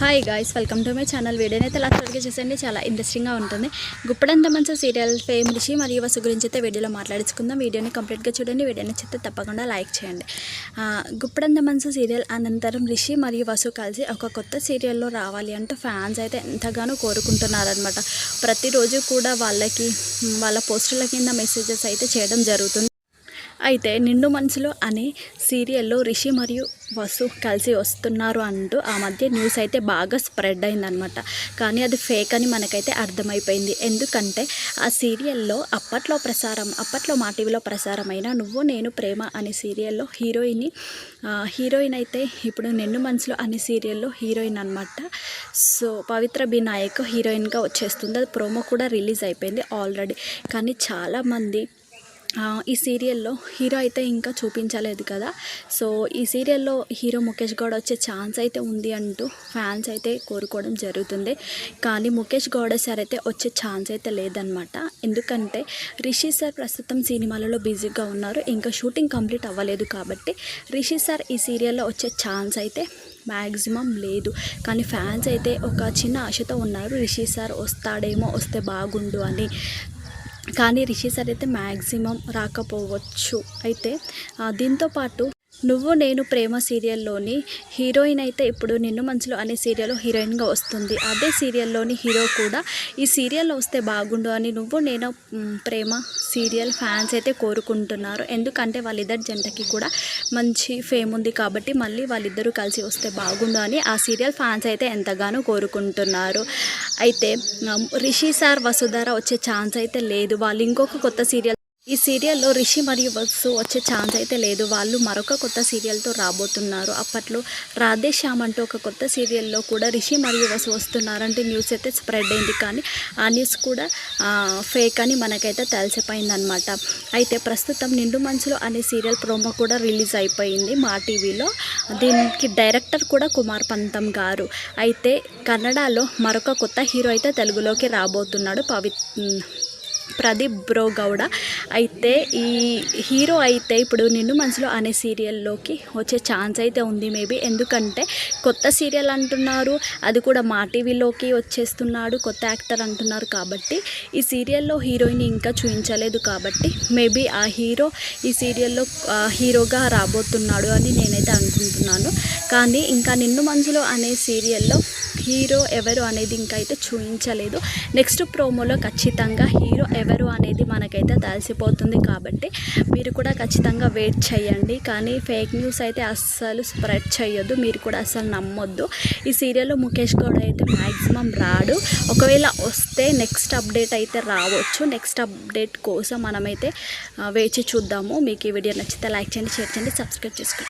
Hi guys, welcome to my channel. వీడియోని అయితే last వరకు చూసండి, చాలా ఇంట్రెస్టింగ్గా ఉంటుంది. గుప్పడంత మంచి సీరియల్ ఫేమ్ రిషి మరియు వసు గురించి అయితే వీడియోలో మాట్లాడుకుందాం. వీడియోని కంప్లీట్గా చూడండి. వీడియో నచ్చితే తప్పకుండా లైక్ చేయండి. గుప్పడంత మంచి సీరియల్ అనంతరం రిషి మరియు వసు కలిసి ఒక కొత్త సీరియల్లో రావాలి అంటూ ఫ్యాన్స్ అయితే ఎంతగానో కోరుకుంటున్నారనమాట. ప్రతిరోజు కూడా వాళ్ళ పోస్టుల కింద మెసేజెస్ అయితే చేయడం జరుగుతుంది. అయితే నిండు మనసులో అనే సీరియల్లో రిషి మరియు వసు కలిసి వస్తున్నారు అంటూ ఆ మధ్య న్యూస్ అయితే బాగా స్ప్రెడ్ అయిందనమాట. కానీ అది ఫేక్ అని మనకైతే అర్థమైపోయింది. ఎందుకంటే ఆ సీరియల్లో అప్పట్లో మా టీవీలో ప్రసారమైన నువ్వు నేను ప్రేమ అనే సీరియల్లో హీరోయిన్ అయితే ఇప్పుడు నిండు మనసులో అనే సీరియల్లో హీరోయిన్ అనమాట. సో పవిత్ర బి నాయక్ హీరోయిన్గా వచ్చేస్తుంది. అది ప్రోమో కూడా రిలీజ్ అయిపోయింది ఆల్రెడీ. కానీ చాలామంది ఈ సీరియల్లో హీరో అయితే ఇంకా చూపించలేదు కదా. సో ఈ సీరియల్లో హీరో ముఖేష్ గౌడ వచ్చే ఛాన్స్ అయితే ఉంది అంటూ ఫ్యాన్స్ అయితే కోరుకోవడం జరుగుతుంది. కానీ ముఖేష్ గౌడ సార్ అయితే వచ్చే ఛాన్స్ అయితే లేదనమాట. ఎందుకంటే రిషి సార్ ప్రస్తుతం సినిమాలలో బిజీగా ఉన్నారు. ఇంకా షూటింగ్ కంప్లీట్ అవ్వలేదు కాబట్టి రిషి సార్ ఈ సీరియల్లో వచ్చే ఛాన్స్ అయితే మ్యాక్సిమం లేదు. కానీ ఫ్యాన్స్ అయితే ఒక చిన్న ఆశతో ఉన్నారు, రిషి సార్ వస్తాడేమో, వస్తే బాగుండు అని. కానీ రిషి సార్ అయితే మ్యాక్సిమం రాకపోవచ్చు. అయితే దీంతోపాటు నువ్వు నేను ప్రేమ సీరియల్లోని హీరోయిన్ అయితే ఇప్పుడు నిన్ను మనసులో అనే సీరియల్లో హీరోయిన్గా వస్తుంది. అదే సీరియల్లోని హీరో కూడా ఈ సీరియల్లో వస్తే బాగుండు అని నువ్వు నేను ప్రేమ సీరియల్ ఫ్యాన్స్ అయితే కోరుకుంటున్నారు. ఎందుకంటే వాళ్ళిద్దరి జంటకి కూడా మంచి ఫేమ్ ఉంది కాబట్టి మళ్ళీ వాళ్ళిద్దరూ కలిసి వస్తే బాగుండు అని ఆ సీరియల్ ఫ్యాన్స్ అయితే ఎంతగానో కోరుకుంటున్నారు. అయితే రిషి సార్ వసుధార వచ్చే ఛాన్స్ అయితే లేదు. వాళ్ళు ఇంకొక కొత్త సీరియల్, ఈ సీరియల్లో రిషి మరియు వసు వచ్చే ఛాన్స్ అయితే లేదు. వాళ్ళు మరొక కొత్త సీరియల్తో రాబోతున్నారు. అప్పట్లో రాధేశ్యామ్ అంటూ ఒక కొత్త సీరియల్లో కూడా రిషి మరియు వసు వస్తున్నారంటే న్యూస్ అయితే స్ప్రెడ్ అయింది. కానీ ఆ న్యూస్ కూడా ఫేక్ అని మనకైతే తెలిసిపోయిందనమాట. అయితే ప్రస్తుతం నిండు మనసులో అనే సీరియల్ ప్రోమో కూడా రిలీజ్ అయిపోయింది మా టీవీలో. దీనికి డైరెక్టర్ కూడా కుమార్ పంతం గారు. అయితే కన్నడలో మరొక కొత్త హీరో అయితే తెలుగులోకి రాబోతున్నాడు, ప్రదీప్ బ్రో గౌడ. అయితే ఈ హీరో అయితే ఇప్పుడు నిన్ను మనసులో అనే సీరియల్లోకి వచ్చే ఛాన్స్ అయితే ఉంది మేబీ. ఎందుకంటే కొత్త సీరియల్ అంటున్నారు, అది కూడా మా టీవీలోకి వచ్చేస్తున్నాడు, కొత్త యాక్టర్ అంటున్నారు. కాబట్టి ఈ సీరియల్లో హీరోయిన్ ఇంకా చూపించలేదు కాబట్టి మేబీ ఆ హీరో ఈ సీరియల్లో హీరోగా రాబోతున్నాడు అని నేనైతే అనుకుంటున్నాను. కానీ ఇంకా నిన్ను మనసులో అనే సీరియల్లో హీరో ఎవరు అనేది ఇంకా అయితే చూపించలేదు. నెక్స్ట్ ప్రోమోలో ఖచ్చితంగా హీరో ఎవరు అనేది మనకైతే తెలిసిపోతుంది. కాబట్టి మీరు కూడా ఖచ్చితంగా వెయిట్ చేయండి. కానీ ఫేక్ న్యూస్ అయితే అస్సలు స్ప్రెడ్ చేయొద్దు, మీరు కూడా అస్సలు నమ్మొద్దు. ఈ సీరియల్లో ముఖేష్ గౌడ అయితే మ్యాక్సిమం రాడు. ఒకవేళ వస్తే నెక్స్ట్ అప్డేట్ అయితే రావచ్చు. నెక్స్ట్ అప్డేట్ కోసం మనమైతే వేచి చూద్దాము. మీకు ఈ వీడియో నచ్చితే లైక్ చేయండి, షేర్ చేయండి, సబ్స్క్రైబ్ చేసుకోండి.